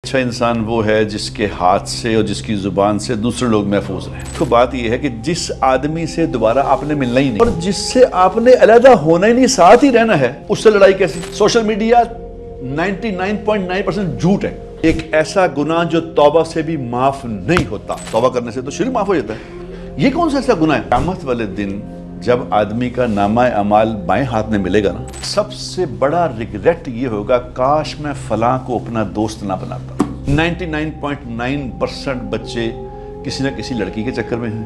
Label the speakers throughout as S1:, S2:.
S1: اچھا انسان وہ ہے جس کے ہاتھ سے اور جس کی زبان سے دوسرے لوگ محفوظ رہیں۔ تو بات یہ ہے کہ جس آدمی سے دوبارہ آپ نے ملنا ہی نہیں اور جس سے آپ نے علیحدہ ہونا ہی نہیں، ساتھ ہی رہنا ہے، اس سے لڑائی کیسی؟ سوشل میڈیا 99.9% جھوٹ ہے۔ ایک ایسا گناہ جو توبہ سے بھی معاف نہیں ہوتا۔ توبہ کرنے سے تو شرک معاف ہو جاتا ہے، یہ کون سا ایسا گناہ ہے؟ قیامت والے دن جب آدمی کا نامہ اعمال بائیں ہاتھ میں ملے گا نا، سب سے بڑا ریگریٹ یہ ہوگا، کاش میں فلاں کو اپنا دوست نہ بناتا۔ 99.9% بچے کسی نہ کسی لڑکی کے چکر میں ہیں،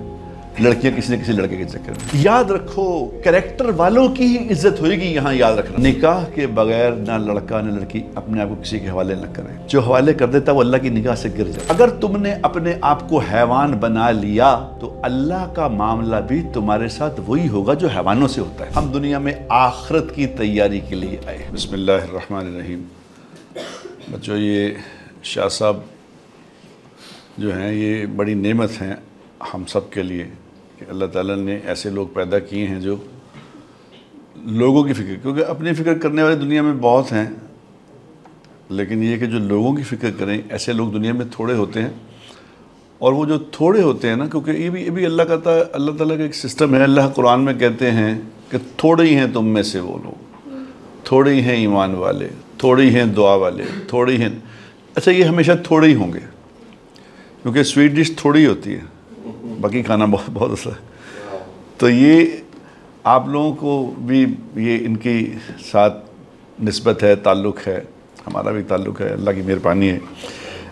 S1: لڑکیاں کسی نہ کسی لڑکے کے چکر میں۔ یاد رکھو، کریکٹر والوں کی ہی عزت ہوئے گی یہاں، یاد رکھنا۔ نکاح کے بغیر نہ لڑکا نہ لڑکی اپنے آپ کو کسی کے حوالے نہ کرے۔ جو حوالے کر دیتا وہ اللہ کی نگاہ سے گر جائے۔ اگر تم نے اپنے آپ کو حیوان بنا لیا تو اللہ کا معاملہ بھی تمہارے ساتھ وہی ہوگا جو حیوانوں سے ہوتا ہے۔ ہم دنیا میں آخرت کی تیاری کے لیے آئے۔ بسم اللہ الرحمن الرحیم۔ بچوں، یہ شاہ صاحب جو ہیں یہ بڑی نعمت ہیں ہم سب کے لیے کہ اللہ تعالیٰ نے ایسے لوگ پیدا کیے ہیں جو لوگوں کی فکر، کیونکہ اپنی فکر کرنے والے دنیا میں بہت ہیں، لیکن یہ کہ جو لوگوں کی فکر کریں ایسے لوگ دنیا میں تھوڑے ہوتے ہیں۔ اور وہ جو تھوڑے ہوتے ہیں نا، کیونکہ یہ بھی اللہ تعالیٰ کا ایک سسٹم ہے۔ اللہ قرآن میں کہتے ہیں کہ تھوڑے ہی ہیں تم میں سے وہ لوگ، تھوڑے ہی ہیں ایمان والے، تھوڑے ہی ہیں دعا والے، تھوڑے ہی ہیں۔ اچھا، یہ ہمیشہ تھوڑے ہی ہوں گے کیونکہ سویٹ ڈش تھوڑی ہوتی ہے، باقی کھانا بہت اچھا ہے۔ تو یہ آپ لوگوں کو بھی یہ ان کی ساتھ نسبت ہے، تعلق ہے، ہمارا بھی تعلق ہے، اللہ کی مہربانی ہے۔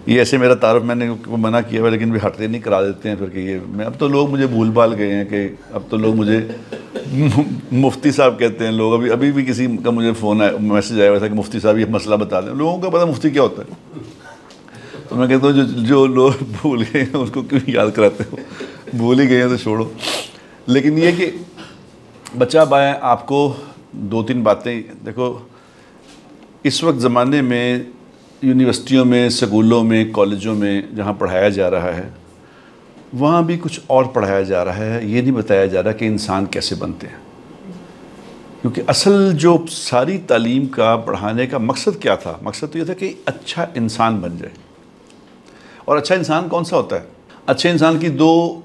S1: یہ ایسے میرا تعارف میں نے منع کیا ہوا، لیکن بھی ہٹتے نہیں، کرا دیتے ہیں پھر کہ یہ میں اب تو لوگ مجھے بھول بھال گئے ہیں کہ اب تو لوگ مجھے مفتی صاحب کہتے ہیں لوگ۔ ابھی بھی کسی کا مجھے فون آیا، میسیج آیا ہوا تھا کہ مفتی صاحب یہ مسئلہ بتا دیں۔ لوگوں کو پتہ مفتی کیا ہوتا ہے، تو میں کہتا ہوں جو لوگ بھول گئے ہیں اس کو کیوں یاد کراتے ہو، بھول ہی گئے ہیں تو چھوڑو۔ لیکن یہ کہ بچہ بائیں آپ کو دو تین باتیں دیکھو، اس وقت زمانے میں یونیورسٹیوں میں، سکولوں میں، کالجوں میں جہاں پڑھایا جا رہا ہے وہاں بھی کچھ اور پڑھایا جا رہا ہے۔ یہ نہیں بتایا جا رہا کہ انسان کیسے بنتے ہیں، کیونکہ اصل جو ساری تعلیم کا پڑھانے کا مقصد کیا تھا؟ مقصد تو یہ تھا کہ اچھا انسان بن جائے۔ اور اچھا انسان کون سا ہوتا ہے؟ اچھے انسان کی دو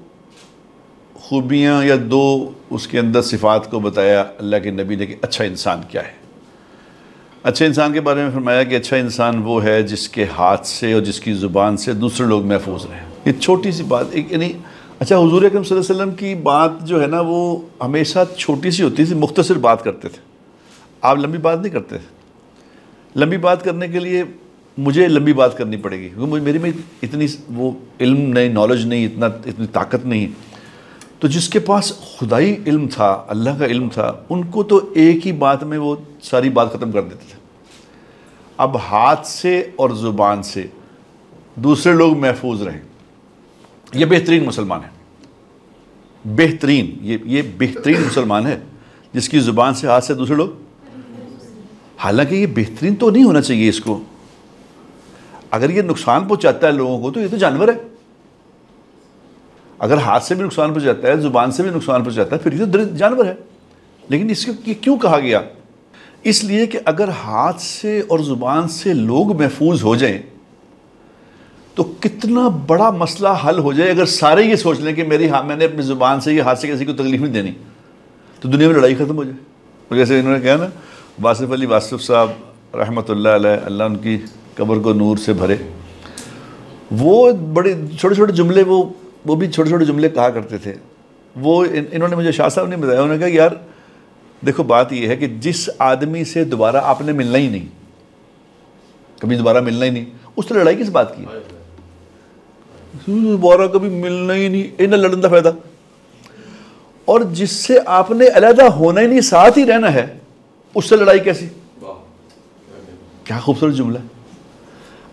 S1: خوبیاں یا دو اس کے اندر صفات کو بتایا اللہ کے نبی نے کہ اچھا انسان کیا ہے۔ اچھے انسان کے بارے میں فرمایا کہ اچھا انسان وہ ہے جس کے ہاتھ سے اور جس کی زبان سے دوسرے لوگ محفوظ رہیں۔ یہ چھوٹی سی بات، یعنی اچھا حضور اکرم صلی اللہ علیہ وسلم کی بات جو ہے نا وہ ہمیشہ چھوٹی سی ہوتی تھی، مختصر بات کرتے تھے۔ آپ لمبی بات نہیں کرتے تھے۔ لمبی بات کرنے کے لیے مجھے لمبی بات کرنی پڑے گی، کیونکہ میری میں اتنی وہ علم نہیں، نالج نہیں، اتنی طاقت نہیں۔ تو جس کے پاس خدائی علم تھا، اللہ کا علم تھا، ان کو تو ایک ہی بات میں وہ ساری بات ختم کر دیتے تھے۔ اب ہاتھ سے اور زبان سے دوسرے لوگ محفوظ رہیں، یہ بہترین مسلمان ہے۔ بہترین، یہ بہترین مسلمان ہے جس کی زبان سے، ہاتھ سے دوسرے لوگ۔ حالانکہ یہ بہترین تو نہیں ہونا چاہیے اس کو۔ اگر یہ نقصان پہنچاتا ہے لوگوں کو تو یہ تو جانور ہے۔ اگر ہاتھ سے بھی نقصان پہنچاتا ہے، زبان سے بھی نقصان پہنچاتا ہے، پھر یہ تو جانور ہے۔ لیکن اس کو یہ کیوں کہا گیا؟ اس لیے کہ اگر ہاتھ سے اور زبان سے لوگ محفوظ ہو جائیں تو کتنا بڑا مسئلہ حل ہو جائے۔ اگر سارے یہ سوچ لیں کہ میں نے اپنی زبان سے یا ہاتھ سے کسی کو تکلیف نہیں دینی، تو دنیا میں لڑائی ختم ہو جائے۔ اور جیسے انہوں نے کہا نا، واصف علی واصف صاحب رحمۃ اللہ علیہ، اللہ ان کی قبر کو نور سے بھرے، وہ بڑے چھوٹے چھوٹے جملے وہ بھی چھوٹے چھوٹے جملے کہا کرتے تھے۔ وہ انہوں نے مجھے شاہ صاحب نے بتایا، انہوں نے کہا یار دیکھو بات یہ ہے کہ جس آدمی سے دوبارہ آپ نے ملنا ہی نہیں، کبھی دوبارہ ملنا ہی نہیں، اس سے لڑائی کس بات کی؟ دوبارہ کبھی ملنا ہی نہیں، انہیں لڑن کا فائدہ۔ اور جس سے آپ نے علیحدہ ہونا ہی نہیں، ساتھ ہی رہنا ہے، اس سے لڑائی کیسی؟ کیا خوبصورت جملہ ہے۔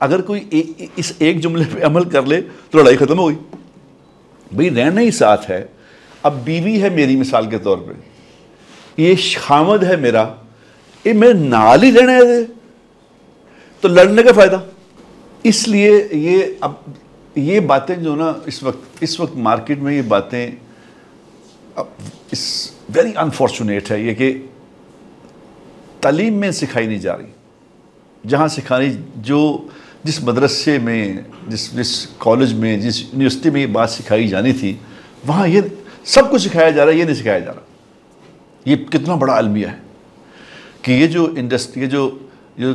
S1: اگر کوئی اس ایک جملے پہ عمل کر لے تو لڑائی ختم ہو گئی۔ بھئی رہنا ہی ساتھ ہے۔ اب بیوی ہے میری مثال کے طور پہ، یہ خامد ہے میرا، یہ میں نال ہی رہنا ہے تو لڑنے کا فائدہ۔ اس لیے یہ باتیں جو نا اس وقت مارکیٹ میں یہ باتیں ویری انفارچونیٹ ہے یہ کہ تعلیم میں سکھائی نہیں جا رہی۔ جہاں سکھانی، جو جس مدرسے میں، جس کالج میں، جس یونیورسٹی میں یہ بات سکھائی جانی تھی، وہاں یہ سب کچھ سکھایا جا رہا ہے، یہ نہیں سکھایا جا رہا۔ یہ کتنا بڑا المیہ ہے کہ یہ جو انڈسٹری، جو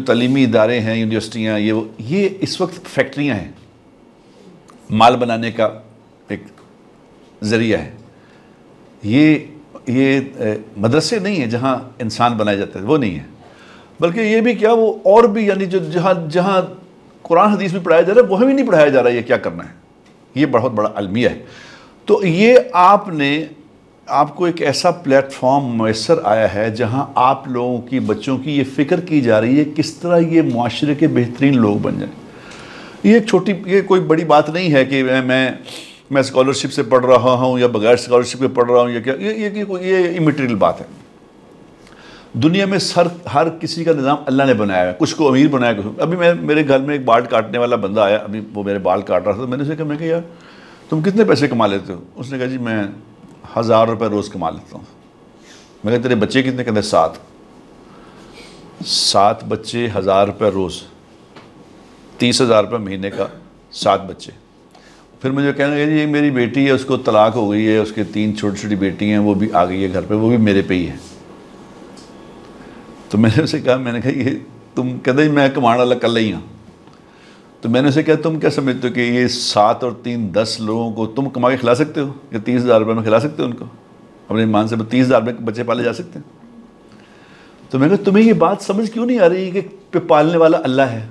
S1: تعلیمی ادارے ہیں، یونیورسٹیاں، یہ اس وقت فیکٹریاں ہیں، مال بنانے کا ایک ذریعہ ہے۔ یہ مدرسے نہیں ہیں جہاں انسان بنائے جاتے ہیں، وہ نہیں ہے، بلکہ یہ بھی کیا، وہ اور بھی، یعنی جو جہاں قرآن حدیث میں پڑھایا جا رہا ہے وہاں بھی نہیں پڑھایا جا رہا ہے یہ کیا کرنا ہے۔ یہ بہت بڑا المیہ ہے۔ تو یہ آپ کو ایک ایسا پلیٹ فارم میسر آیا ہے جہاں آپ لوگوں کی، بچوں کی یہ فکر کی جا رہی ہے کس طرح یہ معاشرے کے بہترین لوگ بن جائیں۔ یہ کوئی بڑی بات نہیں ہے کہ میں اسکالرشپ سے پڑھ رہا ہوں یا بغیر اسکالرشپ کے پڑھ رہا ہوں، یا کیا، یہ امیٹیریل بات ہے۔ دنیا میں ہر کسی کا نظام اللہ نے بنایا ہے، کچھ کو امیر بنایا ہے۔ ابھی میرے گھر میں ایک بال کاٹنے والا بندہ آیا، ابھی وہ میرے بال کاٹ رہا تھا، میں نے اسے کہا، میں کہ یار تم کتنے پیسے کما لیتے ہو؟ اس نے کہا جی میں 1000 روپے روز کما لیتا ہوں۔ میں کہا تیرے بچے کتنے؟ کہتے 7 بچے، 1000 روپے روز، 30,000 روپے مہینے کا، 7 بچے۔ پھر مجھے کہنے لگا جی میری بیٹی ہے، اس کو طلاق ہو گئی ہے، اس کے 3 چھوٹی چھوٹی بیٹی ہیں، وہ بھی آ گئی ہے گھر پہ، وہ بھی میرے پہ ہی ہے۔ تو میں نے اسے کہا، میں نے کہا یہ تم کہتے ہیں میں کمانے والا کل ہی ہوں۔ تو میں نے اسے کہا تم کیا سمجھتے ہو کہ یہ 7 اور 3 10 لوگوں کو تم کما کے کھلا سکتے ہو؟ یا 30,000 روپے میں کھلا سکتے ہو ان کو؟ اپنے ایمان سے 30,000 روپے بچے پالے جا سکتے ہیں؟ تو میں نے کہا تمہیں یہ بات سمجھ کیوں نہیں آ رہی کہ پالنے والا اللہ ہے؟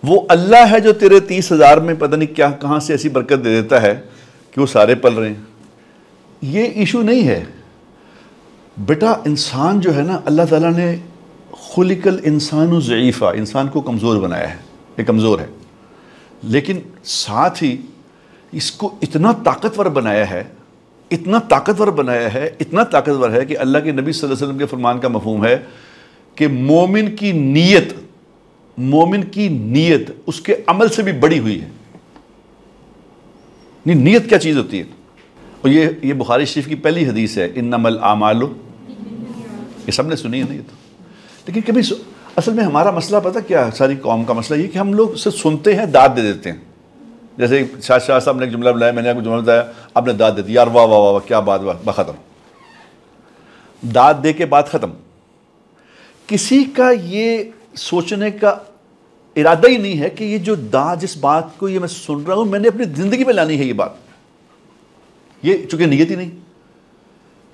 S1: وہ اللہ ہے جو تیرے 30,000 میں پتہ نہیں کیا کہاں سے ایسی برکت دے دیتا ہے کہ وہ سارے پل رہے ہیں۔ یہ ایشو نہیں ہے بیٹا۔ انسان جو ہے نا، اللہ تعالیٰ نے خلق الانسان ضعیفا، انسان کو کمزور بنایا ہے، یہ کمزور ہے، لیکن ساتھ ہی اس کو اتنا طاقتور بنایا ہے، اتنا طاقتور بنایا ہے، اتنا طاقتور ہے کہ اللہ کے نبی صلی اللہ علیہ وسلم کے فرمان کا مفہوم ہے کہ مومن کی نیت اس کے عمل سے بھی بڑی ہوئی ہے۔ نیت کیا چیز ہوتی ہے؟ اور یہ بخاری شریف کی پہلی حدیث ہے، انما الاعمال، یہ سب نے سنی ہے نا یہ تو۔ لیکن کبھی اصل میں ہمارا مسئلہ پتہ کیا، ساری قوم کا مسئلہ یہ کہ ہم لوگ صرف سنتے ہیں، داد دے دیتے ہیں۔ جیسے شاہ صاحب نے ایک جملہ بلایا، میں نے آپ کو جملہ بتایا، آپ نے داد دے دی، یار واہ واہ واہ کیا بات، واہ، ختم۔ داد دے کے بعد ختم۔ کسی کا یہ سوچنے کا ارادہ ہی نہیں ہے کہ یہ جو جس بات کو یہ میں سن رہا ہوں، میں نے اپنی زندگی میں لانی ہے یہ بات۔ یہ چونکہ نیت ہی نہیں۔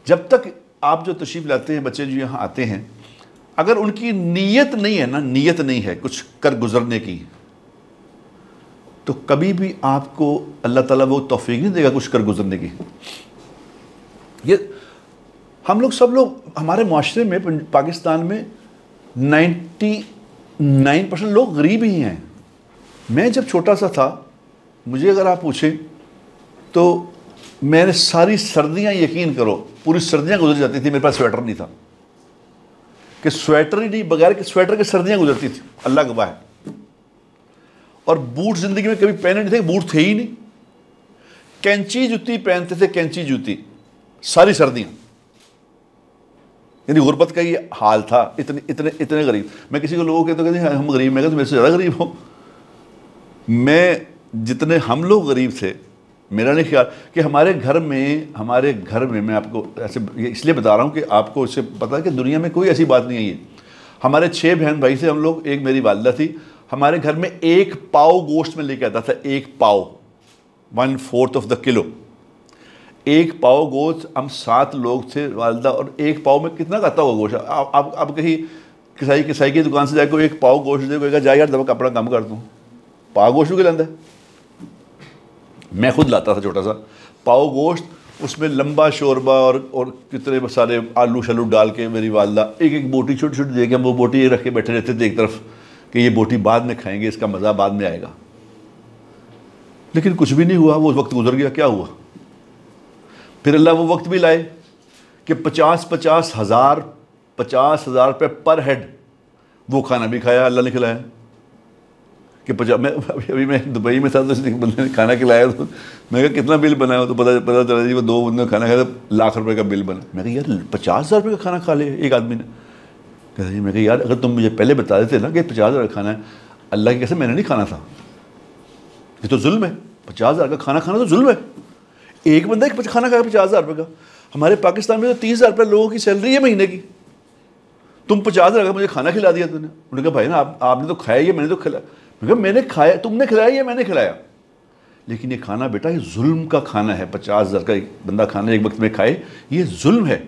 S1: جب تک آپ جو تشریف لاتے ہیں، بچے جو یہاں آتے ہیں، اگر ان کی نیت نہیں ہے نا، نیت نہیں ہے کچھ کر گزرنے کی، تو کبھی بھی آپ کو اللہ تعالیٰ وہ توفیق نہیں دے گا کچھ کر گزرنے کی۔ یہ ہم لوگ سب لوگ، ہمارے معاشرے میں، پاکستان میں 99% لوگ غریب ہی ہیں۔ میں جب چھوٹا سا تھا، مجھے اگر آپ پوچھیں تو میں نے ساری سردیاں، یقین کرو پوری سردیاں گزر جاتی تھی، میرے پاس سویٹر نہیں تھا، کہ سویٹر ہی نہیں، بغیر کہ سویٹر کے سردیاں گزرتی تھی، اللہ گواہ ہے۔ اور بوٹ زندگی میں کبھی پہنے نہیں تھے، بوٹ تھے ہی نہیں۔ کینچی جوتی پہنتے تھے، کینچی جوتی ساری سردیاں۔ یعنی غربت کا یہ حال تھا، اتنے غریب۔ میں کسی کو لوگوں کہتا ہوں کہ ہم غریب، میں کہتا ہوں میرے سے زیادہ غریب ہوں۔ میں جتنے ہم لوگ غریب تھے، میرا نہیں خیال کہ ہمارے گھر میں میں آپ کو ایسے اس لیے بتا رہا ہوں کہ آپ کو اس سے پتہ ہے کہ دنیا میں کوئی ایسی بات نہیں ہے۔ ہمارے 6 بہن بھائی تھے ہم لوگ، ایک میری والدہ تھی۔ ہمارے گھر میں 1 پاؤ گوشت میں لے کے آتا تھا، 1 پاؤ، 1/4 آف دا کلو، 1 پاؤ گوشت۔ ہم 7 لوگ تھے، والدہ، اور 1 پاؤ میں کتنا کھاتا ہوگا گوشت؟ اب کہیں کسائی کی دکان سے جا کے 1 پاؤ گوشت دے گا، جا یار دبا اپنا کام کر دوں، پاؤ گوشت کے لاندہ ہے۔ میں خود لاتا تھا چھوٹا سا پاؤ گوشت، اس میں لمبا شوربہ اور کتنے سارے آلو شلو ڈال کے میری والدہ ایک بوٹی چھوٹی چھوٹی دے کے، ہم وہ بوٹی رکھ کے بیٹھے رہتے تھے ایک طرف کہ یہ بوٹی بعد میں کھائیں گے، اس کا مزہ بعد میں آئے گا۔ لیکن کچھ بھی نہیں ہوا، وہ وقت گزر گیا۔ کیا ہوا؟ پھر اللہ وہ وقت بھی لائے کہ 50,000 روپے پر ہیڈ، وہ کھانا بھی کھایا، اللہ نے کھلایا کہ ابھی میں دبئی میں تھا تو اس بندے نے کھانا کھلایا، تو میں کہا کتنا بل بنا ہے؟ تو پتہ چلا جی وہ 2 بندوں نے کھانا کھایا، 1,00,000 روپے کا بل بنا۔ میں کہا یار 50,000 روپے کا کھانا کھا لے ایک آدمی نے؟ کہتے ہیں میں کہ یار اگر تم مجھے پہلے بتا دیتے نا کہ 50,000 کا کھانا ہے، اللہ کی قسم میں نے نہیں کھانا تھا، یہ تو ظلم ہے، 50,000 کا کھانا کھانا تو ظلم ہے۔ ایک بندہ ایک کھانا کھایا 50,000 روپے کا، ہمارے پاکستان میں تو 30,000 روپے لوگوں کی سیلری ہے مہینے کی، تم 50,000 کا مجھے کھانا کھلا دیا تم نے۔ انہوں نے کہا بھائی نا آپ نے تو کھایا ہی، میں نے تو کھلایا۔ میں نے کہا میں نے کھایا، تم نے کھلایا یا میں نے کھلایا؟ لیکن یہ کھانا بیٹا یہ ظلم کا کھانا ہے، 50,000 کا ایک بندہ کھانا ایک وقت میں کھائے، یہ ظلم ہے۔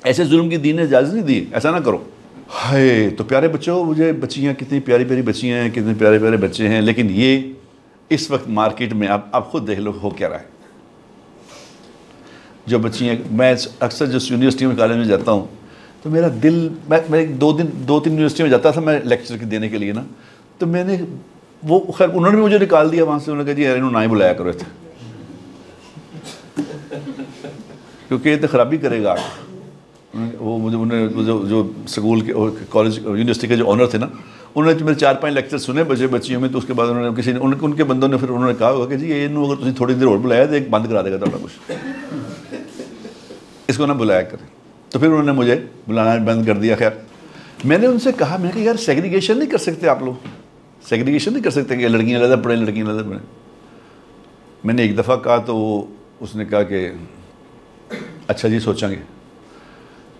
S1: ایسے ظلم کی دین نے اجازت نہیں دی، ایسا نہ کرو۔ ہائے تو پیارے بچوں، مجھے بچیاں کتنی پیاری پیاری بچیاں ہیں، کتنے پیارے پیارے بچے ہیں، لیکن یہ اس وقت مارکیٹ میں آپ خود دیکھ لو ہو کیا رہا ہے۔ جو بچیاں، میں اکثر جس یونیورسٹی میں کالج میں جاتا ہوں تو میرا دل، میں دو تین یونیورسٹی میں جاتا تھا میں لیکچر دینے کے لیے نا، تو میں نے وہ خیر انہوں نے بھی مجھے نکال دیا وہاں سے، انہوں نے کہا جی انہوں نہ ہی بلایا کرو تھے کیونکہ یہ تو خرابی کرے گا۔ وہ مجھے انہوں نے جو اسکول کے کالج یونیورسٹی کے جو آنر تھے نا، انہوں نے میرے 4-5 لیکچر سنے بچیوں میں، تو اس کے بعد انہوں نے کسی نے ان کے بندوں نے پھر انہوں نے کہا ہوگا کہ جی یہ اگر تم تھوڑی دیر اور بلایا تو ایک بند کرا دے گا تھوڑا کچھ، اس کو نہ بلایا کریں۔ تو پھر انہوں نے مجھے بلانا بند کر دیا۔ خیر میں نے ان سے کہا، میں نے کہا یار سیگریگیشن نہیں کر سکتے آپ لوگ، سیگریگیشن نہیں کر سکتے کہ لڑکیاں علیحدہ پڑھیں لڑکیاں علیحدہ پڑھیں۔ میں نے ایک دفعہ کہا تو اس نے کہا کہ اچھا جی سوچیں گے۔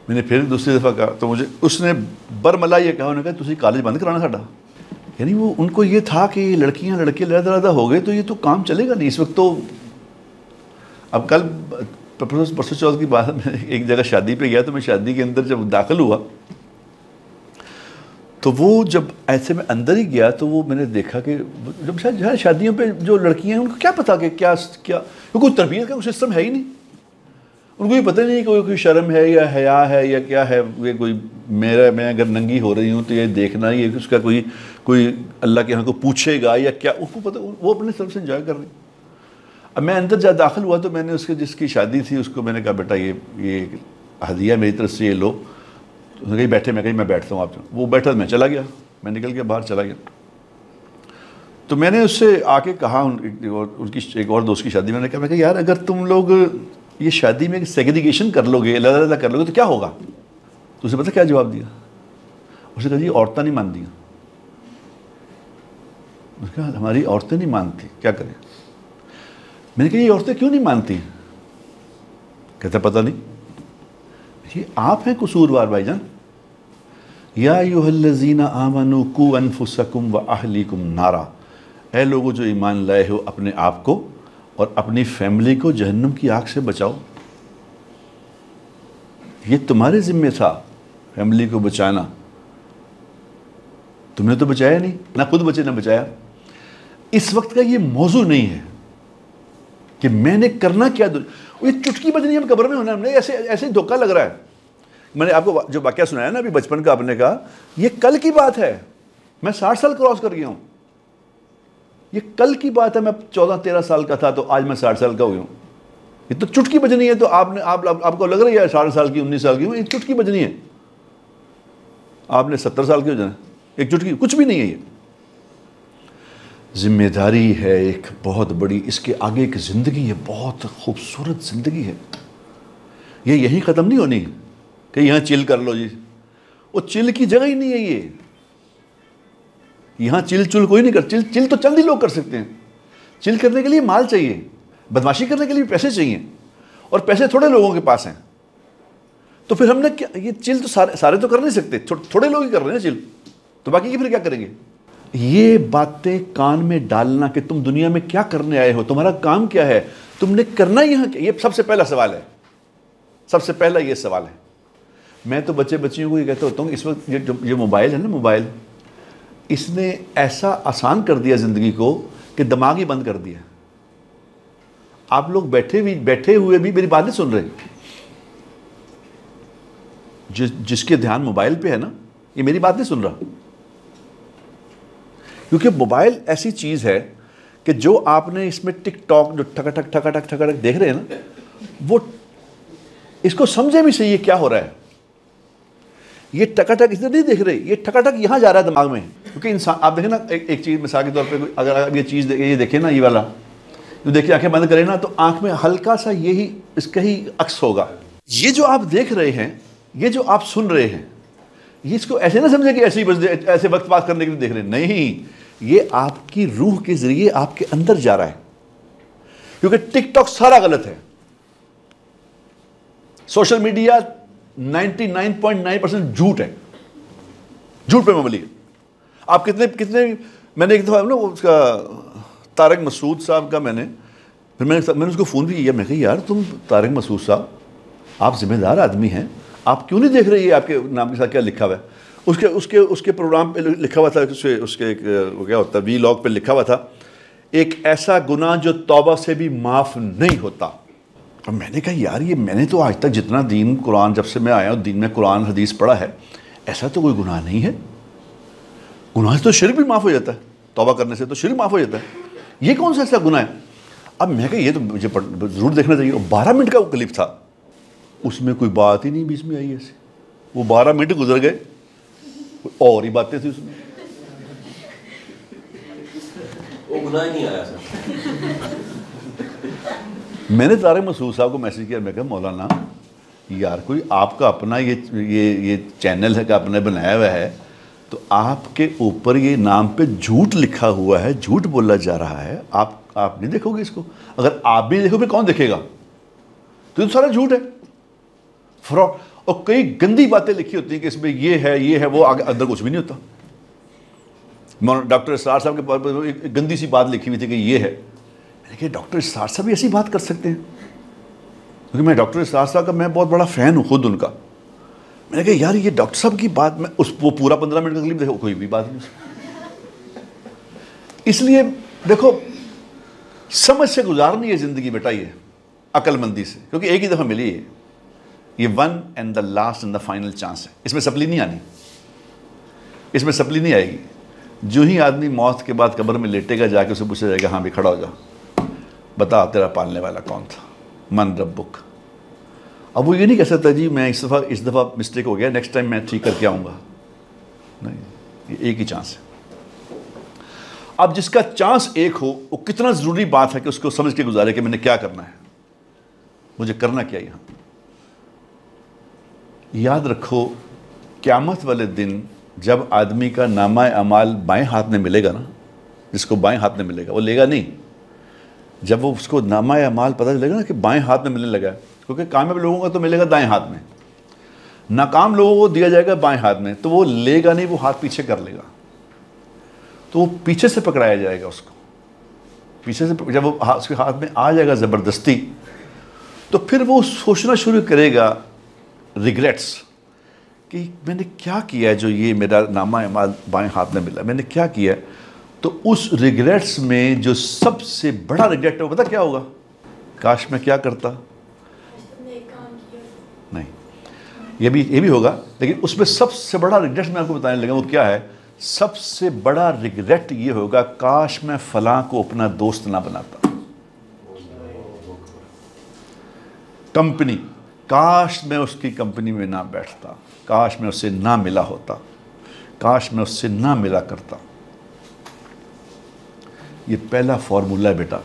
S1: میں نے پھر دوسری دفعہ کہا تو مجھے اس نے برملا یہ کہا، انہوں نے کہا تسی کالج بند کرانا ساڈا۔ یعنی وہ ان کو یہ تھا کہ لڑکیاں لڑکے علیحدہ علیحدہ ہو گئے تو یہ تو کام چلے گا نہیں اس وقت۔ تو اب کل پرسوں چوتھ کی بات، میں ایک جگہ شادی پہ گیا تو میں شادی کے اندر جب داخل ہوا تو وہ جب ایسے میں اندر ہی گیا تو وہ میں نے دیکھا کہ جب شادیوں پہ جو لڑکیاں ہیں ان کو کیا پتا کہ کیا کوئی تربیت کا کوئی سسٹم ہے ہی نہیں، ان کو یہ پتہ نہیں کوئی شرم ہے یا حیا ہے یا کیا ہے، یہ کوئی میں اگر ننگی ہو رہی ہوں تو یہ دیکھنا ہی ہے کہ اس کا کوئی اللہ کے یہاں کو پوچھے گا یا کیا، اس کو پتہ، وہ اپنے طرف سے انجوائے کر رہی۔ اب میں اندر جا داخل ہوا تو میں نے اس کے جس کی شادی تھی اس کو میں نے کہا بیٹا یہ ہدیہ میری طرف سے یہ لو۔ تو اس نے کہا بیٹھے، میں کہا میں بیٹھتا ہوں آپ، وہ بیٹھا میں چلا گیا، میں نکل کے باہر چلا گیا۔ تو میں نے اس سے آ کے کہا، ان کی ایک اور دوست کی شادی میں نے کہا یار اگر تم لوگ یہ شادی میں سیگریگیشن کر لو گے، علیحدہ علیحدہ کر لو گے تو کیا ہوگا؟ تو اسے پتہ کیا جواب دیا؟ اس نے کہا جی عورتیں نہیں مانتی ہیں۔ اس نے کہا ہماری عورتیں نہیں مانتی، کیا کریں؟ میں نے کہا یہ عورتیں کیوں نہیں مانتی ہیں؟ کہتا پتہ نہیں، یہ آپ ہیں قصوروار بھائی جان۔ یا ایھا الذین آمنوا قوا انفسکم واہلیکم نارا، اے لوگوں جو ایمان لائے ہو اپنے آپ کو اور اپنی فیملی کو جہنم کی آگ سے بچاؤ۔ یہ تمہارے ذمہ تھا فیملی کو بچانا، تم نے تو بچایا نہیں، نہ خود بچے نہ بچایا۔ اس وقت کا یہ موضوع نہیں ہے کہ میں نے کرنا کیا، یہ چٹکی بجنی ہم قبر میں ہونا، ہم نے ایسے ہی دھوکہ لگ رہا ہے۔ میں نے آپ کو جو واقعہ سنایا نا ابھی بچپن کا، آپ نے کہا یہ کل کی بات ہے، میں 60 سال کراس کر گیا ہوں، یہ کل کی بات ہے، میں 14-13 سال کا تھا تو آج میں 60 سال کا ہو گیا ہوں۔ یہ تو چٹکی بجنی ہے، تو آپ کو لگ رہا ہے 60 سال کی 19 سال کی ہوں، یہ چٹکی بجنی ہے، آپ نے 70 سال کی ہو جانا، ایک چٹکی کچھ بھی نہیں ہے۔ یہ ذمہ داری ہے ایک بہت بڑی، اس کے آگے ایک زندگی ہے، بہت خوبصورت زندگی ہے، یہ یہیں ختم نہیں ہونی کہ یہاں چل کر لو جی، وہ چل کی جگہ ہی نہیں ہے یہ، یہاں چل کوئی نہیں کر، چل تو چند ہی لوگ کر سکتے ہیں۔ چل کرنے کے لیے مال چاہیے، بدماشی کرنے کے لیے پیسے چاہیے، اور پیسے تھوڑے لوگوں کے پاس ہیں، تو پھر ہم نے کیا، یہ چل تو سارے تو کر نہیں سکتے، تھوڑے لوگ ہی کر رہے ہیں چل، تو باقی کی پھر کیا کریں گے؟ یہ باتیں کان میں ڈالنا کہ تم دنیا میں کیا کرنے آئے ہو، تمہارا کام کیا ہے، تم نے کرنا یہاں کیا، یہ سب سے پہلا سوال ہے، سب سے پہلا یہ سوال ہے۔ میں تو بچیوں کو یہ کہتا ہوتا ہوں، اس وقت یہ موبائل ہے نا، موبائل اس نے ایسا آسان کر دیا زندگی کو کہ دماغ ہی بند کر دیا۔ آپ لوگ بیٹھے ہوئے بھی میری بات نہیں سن رہے، جس کے دھیان موبائل پہ ہے نا، یہ میری بات نہیں سن رہا، کیونکہ موبائل ایسی چیز ہے کہ جو آپ نے اس میں ٹک ٹاک جو ٹھک دیکھ رہے ہیں نا، وہ اس کو سمجھے بھی صحیح ہے کیا ہو رہا ہے۔ یہ ٹکا ٹک ادھر نہیں دیکھ رہے، یہ ٹکا ٹک یہاں جا رہا ہے دماغ میں، کیونکہ انسان آپ دیکھیں نا ایک چیز مثال کے طور پہ، اگر آپ یہ چیز یہ دیکھیں نا، یہ والا جو دیکھیں آنکھیں بند کریں نا، تو آنکھ میں ہلکا سا اس کا ہی عکس ہوگا۔ یہ جو آپ دیکھ رہے ہیں، یہ جو آپ سن رہے ہیں، یہ اس کو ایسے نہ سمجھے کہ ایسے ہی بس ایسے وقت پاس کرنے کے لیے دیکھ رہے ہیں، نہیں، یہ آپ کی روح کے ذریعے آپ کے اندر جا رہا ہے، کیونکہ ٹک ٹاک سارا غلط ہے، سوشل میڈیا 99.9% جھوٹ ہے، جھوٹ پہ مبنی ہے۔ آپ کتنے میں نے ایک دفعہ نا اس کا طارق مسعود صاحب کا میں نے اس کو فون بھی کیا، میں کہا یار تم طارق مسعود صاحب آپ ذمہ دار آدمی ہیں، آپ کیوں نہیں دیکھ رہے یہ آپ کے نام کے ساتھ کیا لکھا ہوا ہے؟ اس کے پروگرام پہ لکھا ہوا تھا، اس کے ایک کیا ہوتا ہے وی لاگ پہ لکھا ہوا تھا، ایک ایسا گناہ جو توبہ سے بھی معاف نہیں ہوتا۔ اور میں نے کہا یار یہ میں نے تو آج تک جتنا دین قرآن جب سے میں آیا ہوں دین میں قرآن حدیث پڑھا ہے، ایسا تو کوئی گناہ نہیں ہے، گناہ سے تو شرک بھی معاف ہو جاتا ہے، توبہ کرنے سے تو شرک معاف ہو جاتا ہے، یہ کون سا ایسا گناہ ہے؟ اب میں کہا یہ تو مجھے ضرور دیکھنا چاہیے۔ 12 منٹ کا وہ کلپ تھا، اس میں کوئی بات ہی نہیں بیچ میں آئی ایسے، وہ 12 منٹ گزر گئے، اور ہی باتیں تھی اس میں،
S2: وہ گناہ ہی نہیں آیا سر۔
S1: میں نے طارق مسعود صاحب کو میسج کیا، میں کہا مولانا یار کوئی آپ کا اپنا یہ چینل ہے کہ آپ نے بنایا ہوا ہے، تو آپ کے اوپر یہ نام پہ جھوٹ لکھا ہوا ہے، جھوٹ بولا جا رہا ہے، آپ نہیں دیکھو گے اس کو؟ اگر آپ بھی دیکھو گے کون دیکھے گا؟ تو یہ سارا جھوٹ ہے، فراڈ، اور کئی گندی باتیں لکھی ہوتی ہیں کہ اس میں یہ ہے وہ، اندر کچھ بھی نہیں ہوتا۔ ڈاکٹر اسرار صاحب کے پاس ایک گندی سی بات لکھی ہوئی تھی کہ یہ ہے، میں نے کہا ڈاکٹر اسرار صاحب بھی ایسی بات کر سکتے ہیں؟ کیونکہ میں ڈاکٹر اسرار صاحب کا میں بہت بڑا فین ہوں خود ان کا، میں نے کہا یار یہ ڈاکٹر صاحب کی بات میں وہ پورا 15 منٹ کا کلپ دیکھو، کوئی بھی بات نہیں۔ اس لیے دیکھو سمجھ سے گزارنی ہے زندگی بیٹا، یہ عقل مندی سے، کیونکہ ایک ہی دفعہ ملی ہے، یہ one and the last and the final chance ہے، اس میں سپلی نہیں آنی، اس میں سپلی نہیں آئے گی۔ جو ہی آدمی موت کے بعد قبر میں لیٹے گا، جا کے اسے پوچھا جائے گا ہاں بھی کھڑا ہو جا، بتا تیرا پالنے والا کون تھا، من ربک۔ اب وہ یہ نہیں کہہ سکتا جی میں اس دفعہ مسٹیک ہو گیا، نیکسٹ ٹائم میں ٹھیک کر کے آؤں گا، نہیں، یہ ایک ہی چانس ہے۔ اب جس کا چانس ایک ہو، وہ کتنا ضروری بات ہے کہ اس کو سمجھ کے گزارے کہ میں نے کیا کرنا ہے، مجھے کرنا کیا یہاں۔ یاد رکھو قیامت والے دن جب آدمی کا نامہ اعمال بائیں ہاتھ میں ملے گا نا، جس کو بائیں ہاتھ میں ملے گا وہ لے گا نہیں، جب وہ اس کو نامہ اعمال پتہ چلے گا نا کہ بائیں ہاتھ میں ملنے لگا ہے، کیونکہ کامیاب لوگوں کا تو ملے گا دائیں ہاتھ میں، ناکام لوگوں کو دیا جائے گا بائیں ہاتھ میں، تو وہ لے گا نہیں، وہ ہاتھ پیچھے کر لے گا، تو وہ پیچھے سے پکڑایا جائے گا اس کو، پیچھے سے جب وہ اس کے ہاتھ میں آ جائے گا زبردستی، تو پھر وہ سوچنا شروع کرے گا ریگریٹس کہ میں نے کیا کیا ہے جو یہ میرا نامہ اعمال بائیں ہاتھ میں ملا، میں نے کیا کیا ہے۔ تو اس ریگریٹس میں جو سب سے بڑا ریگریٹ ہے وہ پتہ کیا ہوگا؟ کاش میں کیا کرتا، نہیں، یہ بھی ہوگا، لیکن اس میں سب سے بڑا ریگریٹ میں آپ کو بتانے لگا وہ کیا ہے؟ سب سے بڑا ریگریٹ یہ ہوگا کاش میں فلاں کو اپنا دوست نہ بناتا، کمپنی، کاش میں اس کی کمپنی میں نہ بیٹھتا، کاش میں اس سے نہ ملا ہوتا، کاش میں اس سے نہ ملا کرتا۔ یہ پہلا فارمولہ ہے بیٹا،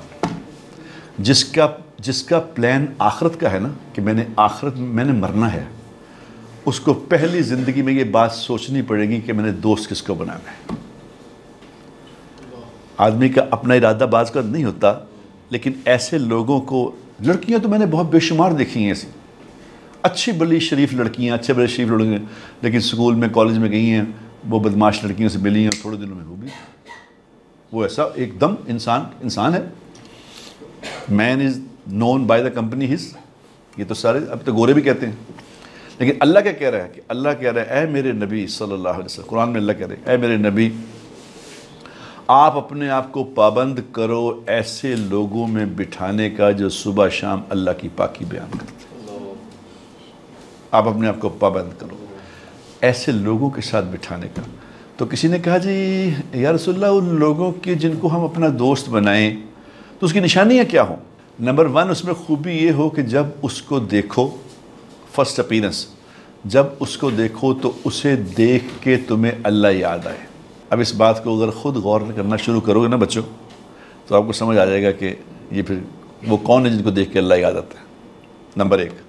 S1: جس کا پلان آخرت کا ہے نا کہ میں نے مرنا ہے، اس کو پہلی زندگی میں یہ بات سوچنی پڑے گی کہ میں نے دوست کس کو بنانا ہے۔ آدمی کا اپنا ارادہ بعض کا نہیں ہوتا، لیکن ایسے لوگوں کو، لڑکیاں تو میں نے بہت بے شمار دیکھی ہیں ایسی، اچھی بڑی شریف لڑکیاں، اچھے بڑے شریف لڑکیاں، لیکن سکول میں کالج میں گئی ہیں، وہ بدماش لڑکیوں سے ملی ہیں، تھوڑے دنوں میں وہ ایسا ایک دم انسان ہے، man is known by the company his, یہ تو سارے اب تو گورے بھی کہتے ہیں، لیکن اللہ کیا کہہ رہا ہے کہ اللہ کہہ رہا ہے اے میرے نبی صلی اللہ علیہ وسلم، قرآن میں اللہ کہہ رہے ہیں اے میرے نبی آپ اپنے آپ کو پابند کرو ایسے لوگوں میں بٹھانے کا جو صبح شام اللہ کی پاکی بیان کرتے ہیں، آپ اپنے آپ کو پابند کرو ایسے لوگوں کے ساتھ بٹھانے کا۔ تو کسی نے کہا جی یا رسول اللہ ان لوگوں کی جن کو ہم اپنا دوست بنائیں تو اس کی نشانیاں کیا ہوں؟ نمبر 1 اس میں خوبی یہ ہو کہ جب اس کو دیکھو، فرسٹ اپیرنس، جب اس کو دیکھو تو اسے دیکھ کے تمہیں اللہ یاد آئے۔ اب اس بات کو اگر خود غور کرنا شروع کرو گے نا بچوں، تو آپ کو سمجھ آ جائے گا کہ یہ پھر وہ کون ہے جن کو دیکھ کے اللہ یاد آتا ہے، نمبر 1۔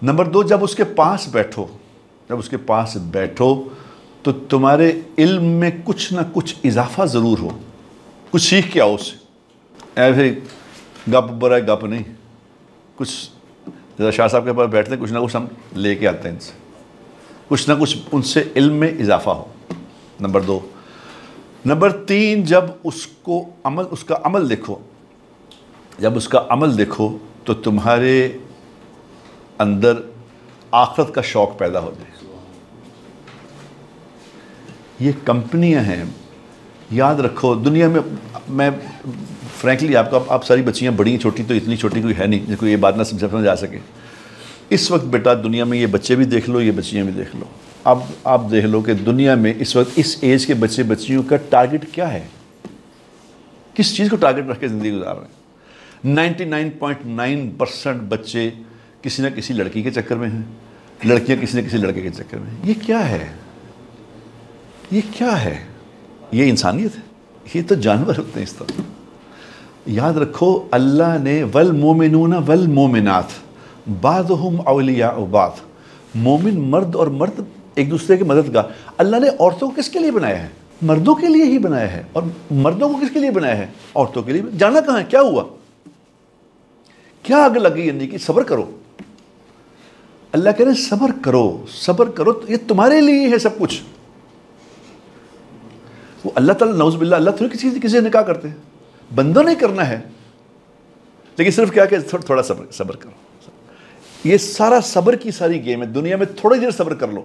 S1: نمبر 2 جب اس کے پاس بیٹھو جب اس کے پاس بیٹھو تو تمہارے علم میں کچھ نہ کچھ اضافہ ضرور ہو، کچھ سیکھ کے آؤ اس سے، ایسے گپ برائے گپ نہیں، کچھ شاہ صاحب کے پاس بیٹھتے ہیں، کچھ نہ کچھ ہم لے کے آتے ہیں ان سے، کچھ نہ کچھ ان سے علم میں اضافہ ہو، نمبر 2۔ نمبر 3، جب اس کا عمل دیکھو، جب اس کا عمل دیکھو تو تمہارے اندر آخرت کا شوق پیدا ہو جائے۔ یہ کمپنیاں ہیں، یاد رکھو دنیا میں فرینکلی آپ ساری بچیاں بڑی ہیں، چھوٹی تو اتنی چھوٹی کوئی ہے نہیں جس کو یہ بات نہ سمجھ جا سکے۔ اس وقت بیٹا دنیا میں یہ بچے بھی دیکھ لو، یہ بچیاں بھی دیکھ لو، اب آپ دیکھ لو کہ دنیا میں اس وقت اس ایج کے بچے بچیوں کا ٹارگٹ کیا ہے، کس چیز کو ٹارگٹ رکھ کے زندگی گزار رہے ہیں۔ 99.9% بچے کسی نہ کسی لڑکی کے چکر میں ہیں، لڑکیاں کسی نہ کسی لڑکے کے چکر میں ہیں۔ یہ کیا ہے؟ یہ کیا ہے؟ یہ انسانیت ہے؟ یہ تو جانور ہوتے ہیں اس طرح۔ یاد رکھو اللہ نے والمومنون والمومنات بعضهم اولیاء بعض، مومن مرد اور مرد ایک دوسرے کے مددگار۔ اللہ نے عورتوں کو کس کے لیے بنایا ہے؟ مردوں کے لیے ہی بنایا ہے، اور مردوں کو کس کے لیے بنایا ہے؟ عورتوں کے لیے۔ جانا کہاں ہے؟ کیا ہوا؟ کیا آگ لگی؟ یعنی کہ صبر کرو، اللہ کہہ رہے ہیں صبر کرو، صبر کرو، یہ تمہارے لیے ہے سب کچھ۔ وہ اللہ تعالیٰ نعوذ باللہ اللہ تھوڑی کسی سے نکاح کرتے ہیں، بندوں نے کرنا ہے، لیکن صرف کیا کہ تھوڑا صبر کرو۔ یہ سارا صبر کی ساری گیم ہے دنیا میں۔ تھوڑی دیر صبر کر لو،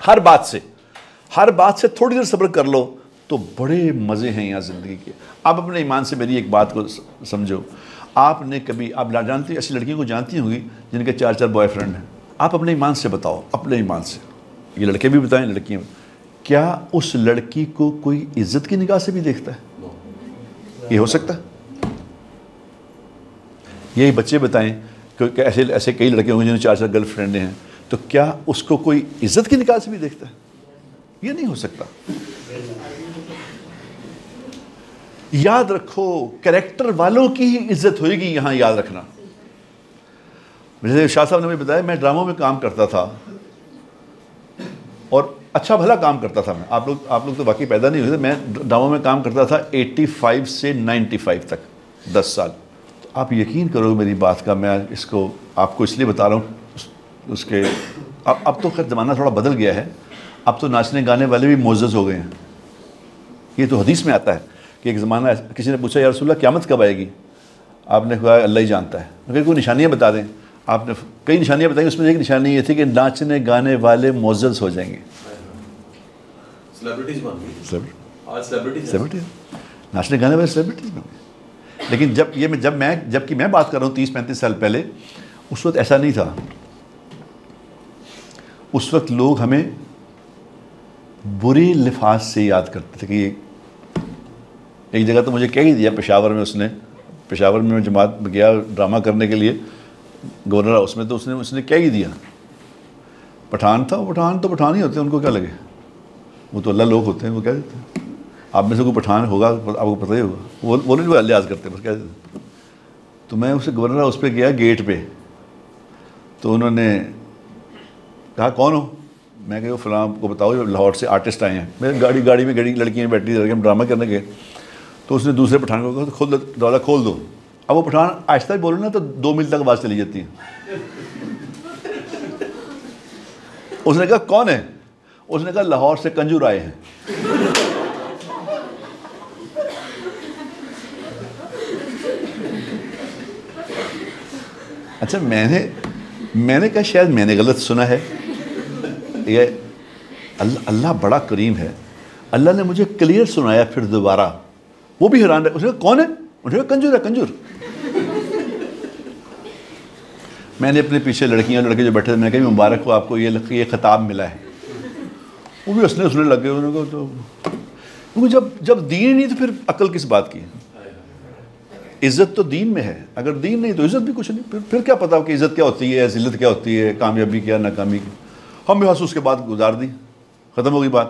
S1: ہر بات سے تھوڑی دیر صبر کر لو تو بڑے مزے ہیں یہاں زندگی کے۔ آپ اپنے ایمان سے میری ایک بات کو سمجھو، آپ نے کبھی، آپ جانتی ایسی لڑکیوں کو جانتی ہوں گی جن کے 4 بوائے فرینڈ ہیں، آپ اپنے ایمان سے بتاؤ، اپنے ایمان سے، یہ لڑکے بھی بتائیں لڑکیاں بھی، کیا اس لڑکی کو کوئی عزت کی نگاہ سے بھی دیکھتا ہے؟ یہ ہو سکتا ہے؟ یہی بچے بتائیں کہ ایسے کئی لڑکے ہوں گے جنہیں 4 گرل فرینڈیں ہیں، تو کیا اس کو کوئی عزت کی نگاہ سے بھی دیکھتا ہے؟ یہ نہیں ہو سکتا۔ یاد رکھو کریکٹر والوں کی ہی عزت ہوئے گی یہاں، یاد رکھنا۔ جیسے شاہ صاحب نے مجھے بتایا، میں ڈراموں میں کام کرتا تھا اور اچھا بھلا کام کرتا تھا میں، آپ لوگ تو واقعی پیدا نہیں ہوئے تھے، میں ڈراموں میں کام کرتا تھا 85 سے 95 تک، 10 سال۔ تو آپ یقین کرو میری بات کا، میں اس کو آپ کو اس لیے بتا رہا ہوں، اس کے اب تو خیر زمانہ تھوڑا بدل گیا ہے، اب تو ناچنے گانے والے بھی معزز ہو گئے ہیں۔ یہ تو حدیث میں آتا ہے کہ ایک زمانہ کسی نے پوچھا یا رسول اللہ قیامت کب آئے گی؟ آپ نے کہا اللہ ہی جانتا ہے، مگر کوئی نشانیاں بتا دیں۔ آپ نے کئی نشانیاں بتائیں، اس میں ایک نشانی یہ تھی کہ ناچنے گانے والے معزز ہو جائیں گے۔ سیلیبریٹیز ناچنے گانے والے سیلیبریٹیز بن گئے۔ لیکن جبکہ میں بات کر رہا ہوں 30-35 سال پہلے، اس وقت ایسا نہیں تھا۔ اس وقت لوگ ہمیں برے لفاظ سے یاد کرتے تھے کہ ایک جگہ تو مجھے کہہ ہی دیا پشاور میں میں جماعت گیا ڈرامہ کرنے کے لیے گورنر ہاؤس میں، تو اس نے کہہ ہی دیا، پٹھان تھا، پٹھان تو پٹھان ہی ہوتے ہیں، ان کو کیا لگے، وہ تو اللہ لوگ ہوتے ہیں، وہ کہہ دیتے ہیں۔ آپ میں سے کوئی پٹھان ہوگا آپ کو پتہ ہی ہوگا، وہ نہیں جو لحاظ کرتے بس کہہ دیتے۔ تو میں اسے گورنر ہاؤس پہ گیا گیٹ پہ، تو انہوں نے کہا کون ہو؟ میں کہ وہ فلاں کو بتاؤ جو لاہور سے آرٹسٹ آئے ہیں۔ میں گاڑی میں لڑکیاں بیٹھی تھی، ہم ڈرامہ کرنے گئے، تو اس نے دوسرے پٹھان کو کہا دروازہ کھول دو۔ اب وہ پٹھان آہستہ ہی بولے نا تو 2 میل تک آواز چلی جاتی ہے۔ اس نے کہا کون ہے؟ اس نے کہا لاہور سے کنجور آئے ہیں۔ اچھا میں نے کہا شاید میں نے غلط سنا ہے، یہ اللہ بڑا کریم ہے، اللہ نے مجھے کلیئر سنایا پھر دوبارہ۔ وہ بھی حیران رہے، اس نے کہا کون ہے؟ انہوں نے کہا کنجور ہے، کنجور۔ میں نے اپنے پیچھے لڑکیاں لڑکے جو بیٹھے تھے، میں نے کہا مبارک ہو آپ کو یہ خطاب ملا ہے۔ وہ بھی ہنسنے لگ گئے، انہوں نے کہا تو جب دین نہیں تو پھر عقل کس بات کی؟ عزت تو دین میں ہے، اگر دین نہیں تو عزت بھی کچھ نہیں۔ پھر کیا پتا کہ عزت کیا ہوتی ہے، ذلت کیا ہوتی ہے، کامیابی کیا، ناکامی کی۔ ہم بھی اس کے بعد گزار دی، ختم ہو گئی بات۔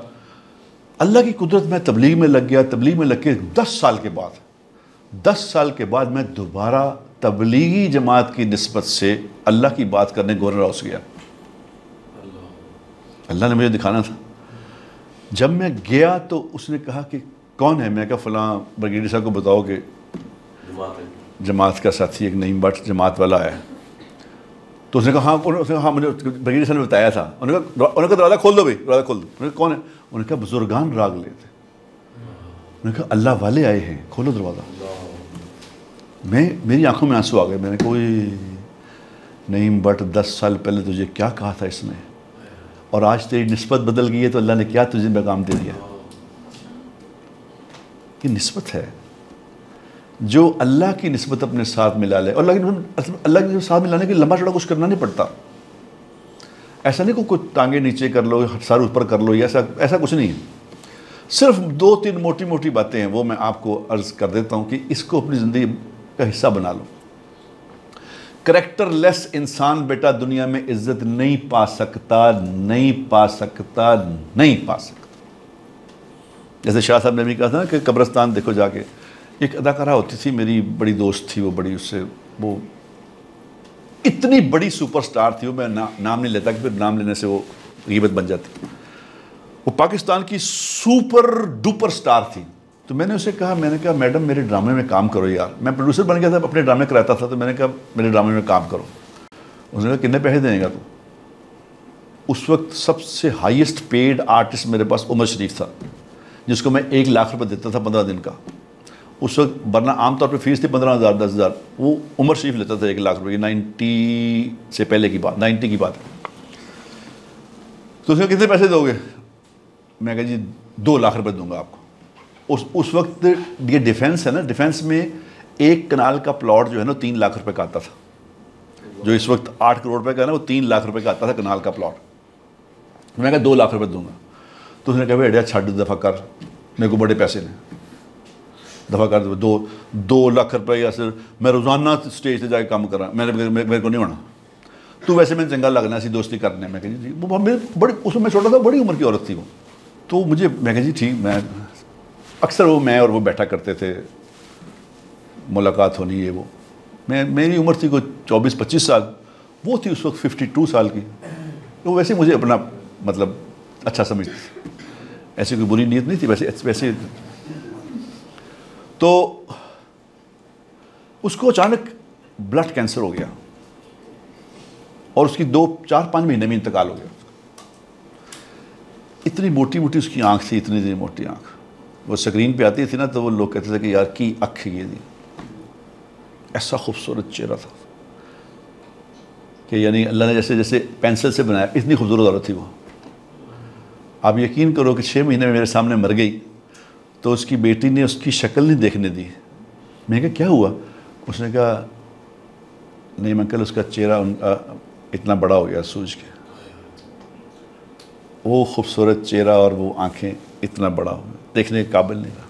S1: اللہ کی قدرت، میں تبلیغ میں لگ گیا، تبلیغ میں لگ کے 10 سال کے بعد میں دوبارہ تبلیغی جماعت کی نسبت سے اللہ کی بات کرنے گورنر ہاؤس گیا۔ اللہ نے مجھے دکھانا تھا. جب میں گیا تو اس نے کہا کہ کون ہے؟ میں کہا فلاں بریگیڈیئر صاحب کو بتاؤ کہ جماعت کا ساتھی ایک نعیم بٹ جماعت والا ہے. تو اس نے کہا ہاں مجھے بریگیڈیئر صاحب نے بتایا تھا. انہوں نے کہا دروازہ کھول دو بھائی، دروازہ کھول دو. انہوں نے کہا کون ہے؟ انہوں نے کہا بزرگان راگ لے تھے. انہوں نے کہا اللہ والے آئے ہیں، کھولو دروازہ. میری آنکھوں میں آنسو آ گئے. میں نے کہا نعیم بٹ 10 سال پہلے تجھے کیا کہا تھا اس نے، اور آج تیری نسبت بدل گئی ہے تو اللہ نے کیا تجھے پیغام دے دیا. یہ نسبت ہے جو اللہ کی نسبت اپنے ساتھ ملا لے. اور اللہ کے ساتھ ملانے کے لمبا چوڑا کچھ کرنا نہیں پڑتا. ایسا نہیں کہ کوئی ٹانگیں نیچے کر لو، سر اوپر کر لو، ایسا کچھ نہیں ہے. صرف 2-3 موٹی موٹی باتیں ہیں، وہ میں آپ کو عرض کر دیتا ہوں کہ اس کو اپنی زندگی کا حصہ بنا لو. کریکٹر لیس انسان بیٹا دنیا میں عزت نہیں پا سکتا، نہیں پا سکتا، نہیں پا سکتا. جیسے شاہ صاحب نے بھی کہا تھا نا کہ قبرستان دیکھو جا کے. ایک اداکارہ ہوتی تھی میری بڑی دوست تھی، وہ بڑی، اس سے وہ اتنی بڑی سپر سٹار تھی، وہ میں نام نہیں لیتا کہ پھر نام لینے سے وہ غیبت بن جاتی. وہ پاکستان کی سپر ڈوپر سٹار تھی. تو میں نے اسے کہا، میں نے کہا میڈم میرے ڈرامے میں کام کرو یار. میں پروڈیوسر بن گیا تھا، اپنے ڈرامے کراتا تھا. تو میں نے کہا میرے ڈرامے میں کام کرو. اس نے کہا کتنے پیسے دیں گا تو؟ اس وقت سب سے ہائیسٹ پیڈ آرٹسٹ میرے پاس عمر شریف تھا، جس کو میں 1 لاکھ روپے دیتا تھا 15 دن کا. اس وقت ورنہ عام طور پہ فیس تھی 15,000 10,000. وہ عمر شریف لیتا تھا 1 لاکھ روپے. 90 سے پہلے کی بات، 90 کی بات ہے. تو اس نے کتنے پیسے دو گے؟ میں کہا جی 2 لاکھ روپے دوں گا آپ کو. اس وقت یہ ڈیفینس ہے نا، ڈیفینس میں 1 کنال کا پلاٹ جو ہے نا 3 لاکھ روپے کا آتا تھا. جو اس وقت 8 کروڑ روپے کا ہے نا، وہ 3 لاکھ روپے کا آتا تھا کنال کا پلاٹ. میں کہا 2 لاکھ روپے دوں گا. تو اس نے کہا بھائی اڈیا چھڈ دفعہ کر، میرے کو بڑے پیسے نے، دفعہ کر. 2 لاکھ روپے یا صرف میں روزانہ اسٹیج سے جا کے کام کر رہا، میرے کو نہیں ہونا. تو ویسے میں چنگا لگنا سی دوستی کرنے. میں کہا جی وہ بڑی، اس میں چھوٹا تھا، بڑی عمر کی عورت تھی وہ. تو مجھے، میں کہا جی ٹھیک. میں اکثر میں اور وہ بیٹھا کرتے تھے، ملاقات ہونی یہ وہ. میری عمر تھی کوئی 24-25 سال، وہ تھی اس وقت 52 سال کی. تو ویسے مجھے اپنا مطلب اچھا سمجھتی تھی، ایسی کوئی بری نیت نہیں تھی ویسے. تو اس کو اچانک بلڈ کینسر ہو گیا اور اس کی 4-5 مہینے میں انتقال ہو گیا. اتنی موٹی موٹی اس کی آنکھ تھی، اتنی موٹی آنکھ. وہ سکرین پہ آتی تھی نا تو وہ لوگ کہتے تھے کہ یار کی آنکھ یہ دی. ایسا خوبصورت چہرہ تھا کہ یعنی اللہ نے جیسے پینسل سے بنایا، اتنی خوبصورت عورت تھی وہ. آپ یقین کرو کہ 6 مہینے میں میرے سامنے مر گئی تو اس کی بیٹی نے اس کی شکل نہیں دیکھنے دی. میں نے کہا کیا ہوا؟ اس نے کہا نہیں انکل، اس کا چہرہ اتنا بڑا ہو گیا سوج کے. وہ خوبصورت چہرہ اور وہ آنکھیں اتنا بڑا ہو گیا، دیکھنے کے قابل نہیں رہا.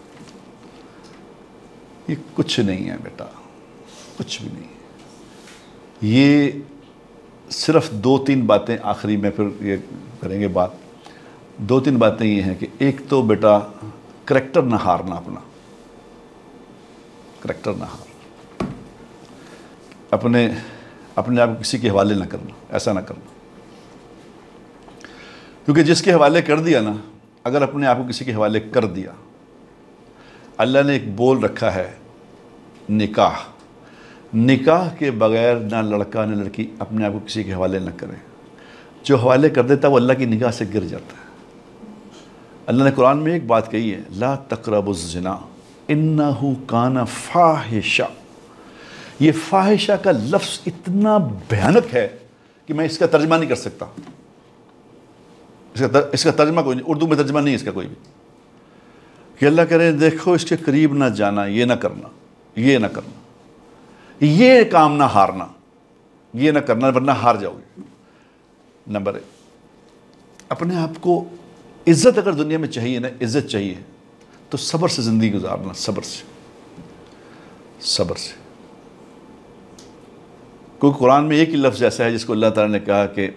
S1: یہ کچھ نہیں ہے بیٹا، کچھ بھی نہیں. یہ صرف 2-3 باتیں آخری میں پھر یہ کریں گے بات. 2-3 باتیں یہ ہیں کہ ایک تو بیٹا کریکٹر نہ ہارنا، اپنا کریکٹر نہ ہارنا، اپنے آپ کو کسی کے حوالے نہ کرنا، ایسا نہ کرنا. کیونکہ جس کے حوالے کر دیا نا، اگر اپنے آپ کو کسی کے حوالے کر دیا، اللہ نے ایک بول رکھا ہے نکاح کے بغیر نہ لڑکا نہ لڑکی اپنے آپ کو کسی کے حوالے نہ کرے. جو حوالے کر دیتا ہے وہ اللہ کی نگاہ سے گر جاتا ہے. اللہ نے قرآن میں ایک بات کہی ہے، لا تقربوا الزنا انہ کان فاحشہ. یہ فاحشہ کا لفظ اتنا بھیانک ہے کہ میں اس کا ترجمہ نہیں کر سکتا. اس کا ترجمہ کوئی نہیں، اردو میں ترجمہ نہیں ہے اس کا کوئی بھی. کہ اللہ کہہ رہے ہیں دیکھو اس کے قریب نہ جانا، یہ نہ کرنا، یہ نہ کرنا، یہ کام نہ ہارنا، یہ نہ کرنا ورنہ ہار جاؤ گے. نمبر 1، اپنے آپ کو عزت اگر دنیا میں چاہیے نا، عزت چاہیے تو صبر سے زندگی گزارنا، صبر سے. کیونکہ قرآن میں ایک ہی لفظ ایسا ہے جس کو اللہ تعالیٰ نے کہا کہ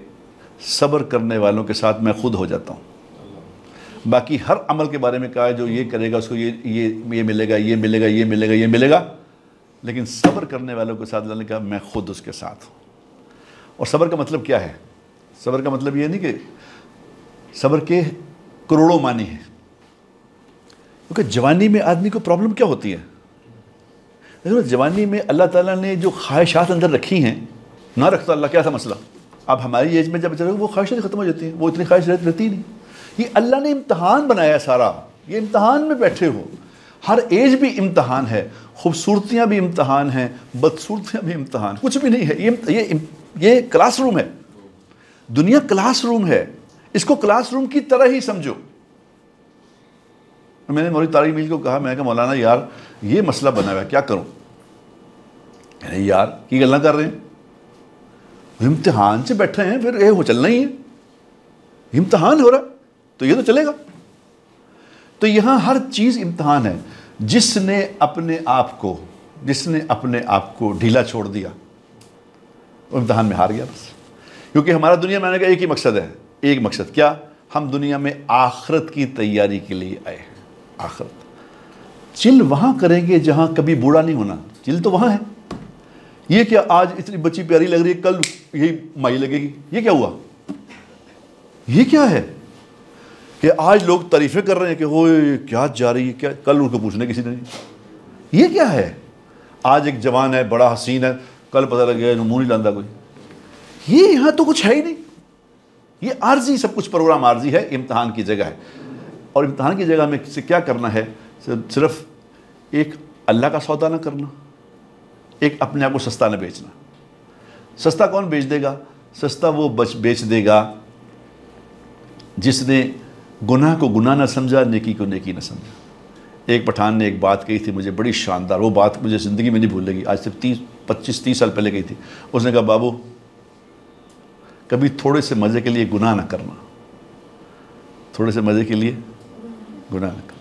S1: صبر کرنے والوں کے ساتھ میں خود ہو جاتا ہوں. باقی ہر عمل کے بارے میں کہا ہے جو یہ کرے گا اس کو یہ ملے گا، یہ ملے گا، یہ ملے گا، یہ ملے گا. لیکن صبر کرنے والوں کے ساتھ اللہ نے کہا میں خود اس کے ساتھ ہوں. اور صبر کا مطلب کیا ہے؟ صبر کا مطلب یہ نہیں کہ صبر کے کروڑوں معنی ہیں، کیونکہ جوانی میں آدمی کو پرابلم کیا ہوتی ہے؟ جوانی میں اللہ تعالیٰ نے جو خواہشات اندر رکھی ہیں، نہ رکھتا اللہ کیا تھا مسئلہ؟ اب ہماری ایج میں جب چلے وہ خواہشیں ختم ہو جاتی ہیں، وہ اتنی خواہش رہتی نہیں. یہ اللہ نے امتحان بنایا سارا، یہ امتحان میں بیٹھے ہو. ہر ایج بھی امتحان ہے، خوبصورتیاں بھی امتحان ہیں، بدصورتیاں بھی امتحان، کچھ بھی نہیں ہے. یہ کلاس روم ہے، دنیا کلاس روم ہے، اس کو کلاس روم کی طرح ہی سمجھو. میں نے مولوی طارق میل کو کہا، میں نے کہا مولانا یار یہ مسئلہ بنا ہوا ہے، کیا کروں؟ یار کی گلنا کر رہے ہیں، امتحان سے بیٹھے ہیں، پھر یہ چلنا ہی ہے، امتحان ہو رہا تو یہ تو چلے گا. تو یہاں ہر چیز امتحان ہے. جس نے اپنے آپ کو ڈھیلا چھوڑ دیا وہ امتحان میں ہار گیا بس. کیونکہ ہمارا دنیا میں آنے کا ایک ہی مقصد ہے، ایک مقصد کیا؟ ہم دنیا میں آخرت کی تیاری کے لیے آئے ہیں. آخرت چل وہاں کریں گے جہاں کبھی بوڑھا نہیں ہونا، چل تو وہاں ہے. یہ کیا آج اتنی بچی پیاری لگ رہی ہے، کل یہی مائی لگے گی، یہ کیا ہوا؟ یہ کیا ہے کہ آج لوگ تعریفیں کر رہے ہیں کہ ہوئے کیا جا رہی ہے، کیا کل ان کو پوچھنے کسی نے نہیں. یہ کیا ہے؟ آج ایک جوان ہے بڑا حسین ہے، کل پتہ لگ گیا منہ نہیں لاندہ کوئی. یہ یہاں تو کچھ ہے ہی نہیں. یہ عارضی، سب کچھ پروگرام عارضی ہے، امتحان کی جگہ ہے. اور امتحان کی جگہ میں سے کیا کرنا ہے؟ صرف ایک اللہ کا سودا نہ کرنا، ایک اپنے آپ کو سستا نہ بیچنا. سستا کون بیچ دے گا؟ سستا وہ بیچ دے گا جس نے گناہ کو گناہ نہ سمجھا، نیکی کو نیکی نہ سمجھا. ایک پٹھان نے ایک بات کہی تھی مجھے بڑی شاندار، وہ بات مجھے زندگی میں نہیں بھولے گی، آج سے 25-30 سال پہلے کہی تھی. اس نے کہا بابو کبھی تھوڑے سے مزے کے لیے گناہ نہ کرنا، تھوڑے سے مزے کے لیے گناہ نہ کرنا،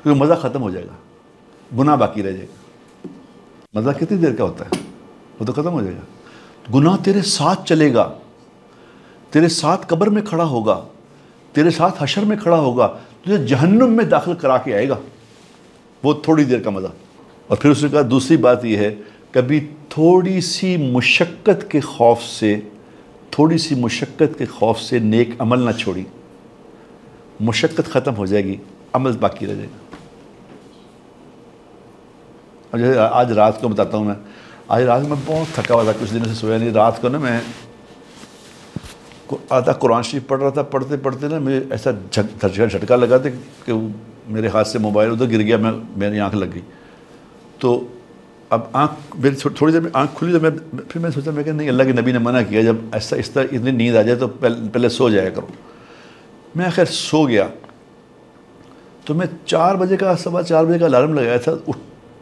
S1: کیونکہ مزہ ختم ہو جائے گا، گناہ باقی رہ جائے گا. مزہ کتنی دیر کا ہوتا ہے؟ وہ تو ختم ہو جائے گا. گناہ تیرے ساتھ چلے گا، تیرے ساتھ قبر میں کھڑا ہوگا، تیرے ساتھ حشر میں کھڑا ہوگا، تجھے جہنم میں داخل کرا کے آئے گا. وہ تھوڑی دیر کا مزہ. اور پھر اس نے کہا دوسری بات یہ ہے، کبھی تھوڑی سی مشقت کے خوف سے نیک عمل نہ چھوڑی. مشقت ختم ہو جائے گی، عمل باقی رہ جائے گا. اور جیسے آج رات کو بتاتا ہوں، میں آج رات میں بہت تھکا ہوا تھا، کچھ دنوں سے سویا نہیں. رات کو نا میں آدھا قرآن شریف پڑھ رہا تھا، پڑھتے پڑھتے نا مجھے ایسا جھٹکا لگا تھا کہ میرے ہاتھ سے موبائل ادھر گر گیا، میری آنکھ لگ گئی. تو اب آنکھ میری تھوڑی دیر میں آنکھ کھلی تو پھر میں سوچا، میں کہ نہیں، اللہ کے نبی نے منع کیا جب ایسا اس طرح اتنی نیند آ جائے تو پہلے سو جایا کرو. میں آخر سو گیا. تو میں 4 بجے کا 4:15 بجے کا الارم لگایا تھا،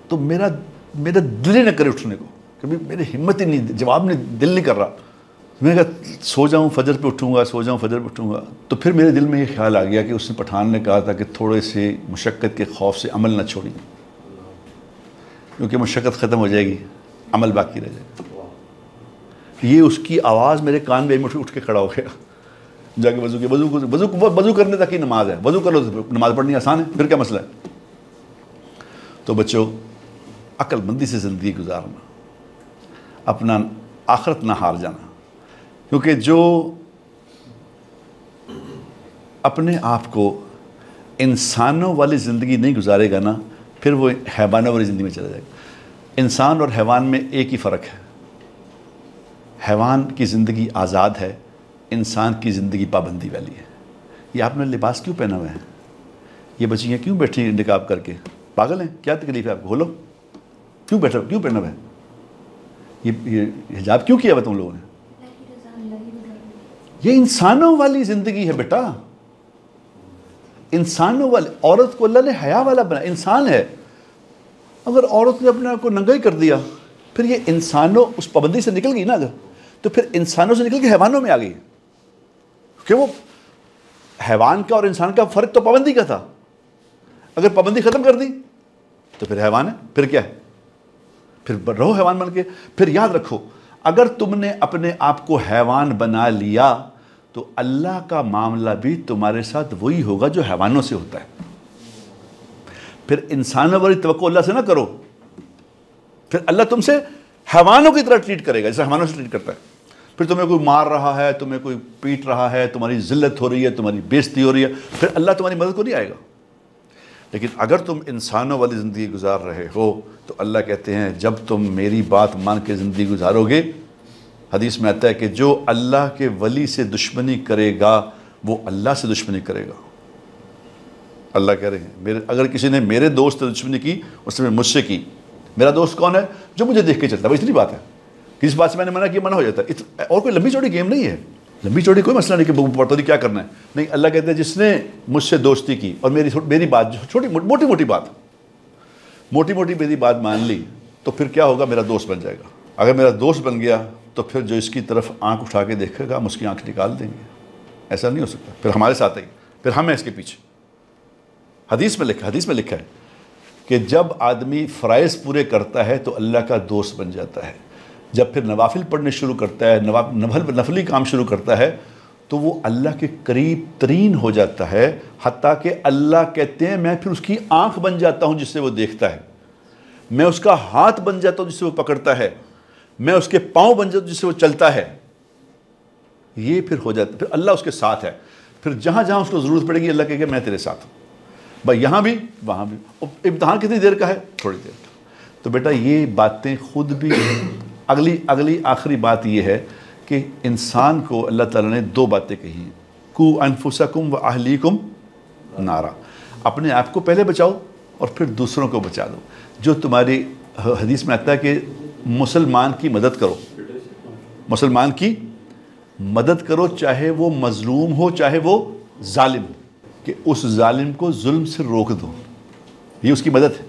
S1: تو میرا دل ہی نہ کرے اٹھنے کو، کبھی میری ہمت ہی نہیں، جواب نہیں، دل نہیں کر رہا. میں نے کہا سو جاؤں فجر پہ اٹھوں گا. تو پھر میرے دل میں یہ خیال آ گیا کہ اس نے پٹھان نے کہا تھا کہ تھوڑے سے مشقت کے خوف سے عمل نہ چھوڑی، کیونکہ مشقت ختم ہو جائے گی، عمل باقی رہ جائے گا. یہ اس کی آواز میرے کان میں اٹھ کے کھڑا ہو گیا. جا کے وضو کرنے تک ہی نماز ہے، وضو کر لو تو نماز پڑھنی آسان ہے، پھر کیا مسئلہ ہے؟ تو بچوں، عقل مندی سے زندگی گزارنا، اپنا آخرت نہ ہار جانا. کیونکہ جو اپنے آپ کو انسانوں والی زندگی نہیں گزارے گا نا، پھر وہ حیوانوں والی زندگی میں چلا جائے گا. انسان اور حیوان میں ایک ہی فرق ہے، حیوان کی زندگی آزاد ہے، انسان کی زندگی پابندی والی ہے. یہ آپ نے لباس کیوں پہنا ہوا ہے؟ یہ بچیاں کیوں بیٹھی ہیں نقاب کر کے؟ پاگل ہیں؟ کیا تکلیف ہے آپ کو؟ کھولو. کیوں پہنا ہوا ہے؟ یہ حجاب کیوں کیا ہوا تم لوگوں نے؟ یہ انسانوں والی زندگی ہے بیٹا، انسانوں والی. عورت کو اللہ نے حیا والا بنایا، انسان ہے. اگر عورت نے اپنے آپ کو ننگا ہی کر دیا، پھر یہ انسانوں اس پابندی سے نکل گئی نا، اگر تو پھر انسانوں سے نکل کے حیوانوں میں آ گئی. کہ وہ حیوان کا اور انسان کا فرق تو پابندی کا تھا، اگر پابندی ختم کر دی تو پھر حیوان ہے. پھر کیا ہے؟ پھر رہو حیوان بن کے. پھر یاد رکھو، اگر تم نے اپنے آپ کو حیوان بنا لیا تو اللہ کا معاملہ بھی تمہارے ساتھ وہی ہوگا جو حیوانوں سے ہوتا ہے. پھر انسانوں والی توقع اللہ سے نہ کرو، پھر اللہ تم سے حیوانوں کی طرح ٹریٹ کرے گا جیسے حیوانوں سے ٹریٹ کرتا ہے. پھر تمہیں کوئی مار رہا ہے، تمہیں کوئی پیٹ رہا ہے، تمہاری ذلت ہو رہی ہے، تمہاری بےزتی ہو رہی ہے، پھر اللہ تمہاری مدد کو نہیں آئے گا۔ لیکن اگر تم انسانوں والی زندگی گزار رہے ہو تو اللہ کہتے ہیں جب تم میری بات مان کے زندگی گزارو گے، حدیث میں آتا ہے کہ جو اللہ کے ولی سے دشمنی کرے گا وہ اللہ سے دشمنی کرے گا۔ اللہ کہہ رہے ہیں اگر کسی نے میرے دوست سے دشمنی کی اس نے مجھ سے کی۔ میرا دوست کون ہے؟ جو مجھے دیکھ کے چلتا ہے، بس اتنی بات ہے۔ کس بات سے میں نے منع کیا منع ہو جاتا ہے، اور کوئی لمبی چوڑی گیم نہیں ہے، لمبی چوڑی کوئی مسئلہ نہیں کہ پڑھتا نہیں کیا کرنا ہے، نہیں۔ اللہ کہتے ہیں جس نے مجھ سے دوستی کی اور میری بات چھوٹی موٹی میری بات مان لی تو پھر کیا ہوگا؟ میرا دوست بن جائے گا۔ اگر میرا دوست بن گیا تو پھر جو اس کی طرف آنکھ اٹھا کے دیکھے گا ہم اس کی آنکھ نکال دیں گے۔ ایسا نہیں ہو سکتا، پھر ہمارے ساتھ آئی، پھر ہم ہیں اس کے پیچھے۔ حدیث میں لکھا ہے کہ جب آدمی فرائض پورے کرتا ہے تو اللہ کا دوست بن جاتا ہے، جب پھر نوافل پڑھنے شروع کرتا ہے، نفلی کام شروع کرتا ہے تو وہ اللہ کے قریب ترین ہو جاتا ہے، حتیٰ کہ اللہ کہتے ہیں میں پھر اس کی آنکھ بن جاتا ہوں جس سے وہ دیکھتا ہے، میں اس کا ہاتھ بن جاتا ہوں جس سے وہ پکڑتا ہے، میں اس کے پاؤں بن جاتا ہوں جس سے وہ چلتا ہے۔ یہ پھر ہو جاتا ہے، پھر اللہ اس کے ساتھ ہے، پھر جہاں جہاں اس کو ضرورت پڑے گی اللہ کہے کہ میں تیرے ساتھ ہوں، بھائی یہاں بھی وہاں بھی۔ امتحان کتنی دیر کا ہے؟ تھوڑی دیر کا۔ تو بیٹا یہ باتیں خود بھی اگلی آخری بات یہ ہے کہ انسان کو اللہ تعالیٰ نے دو باتیں کہی ہیں، کو انفسکم و اہلیکم نارا، اپنے آپ کو پہلے بچاؤ اور پھر دوسروں کو بچا دو۔ جو تمہاری حدیث میں آتا ہے کہ مسلمان کی مدد کرو، مسلمان کی مدد کرو، چاہے وہ مظلوم ہو چاہے وہ ظالم ہو، کہ اس ظالم کو ظلم سے روک دو، یہ اس کی مدد ہے۔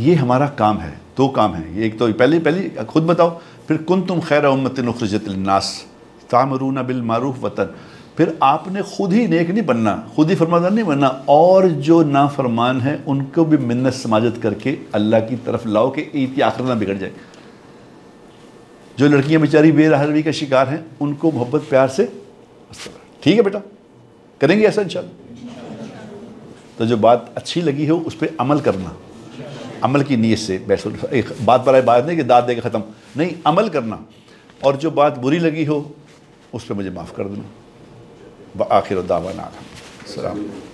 S1: یہ ہمارا کام ہے، دو کام ہیں یہ، ایک تو پہلی خود بتاؤ، پھر کنتم خیر امۃ اخرجت للناس تأمرون بالمعروف وتن، پھر آپ نے خود ہی نیک نہیں بننا، خود ہی فرماندار نہیں بننا، اور جو نافرمان ہیں ان کو بھی منت سماجت کر کے اللہ کی طرف لاؤ کہ عید کی آخرت نہ بگڑ جائے۔ جو لڑکیاں بیچاری بے راہروی کا شکار ہیں ان کو محبت پیار سے، ٹھیک ہے بیٹا، کریں گے ایسا انشاءاللہ۔ تو جو بات اچھی لگی ہو اس پہ عمل کرنا، عمل کی نیت سے، بات برائے بات نہیں کہ داد دے کے ختم، نہیں، عمل کرنا، اور جو بات بری لگی ہو اس پہ مجھے معاف کر دینا۔ وآخر دعوانا السلام۔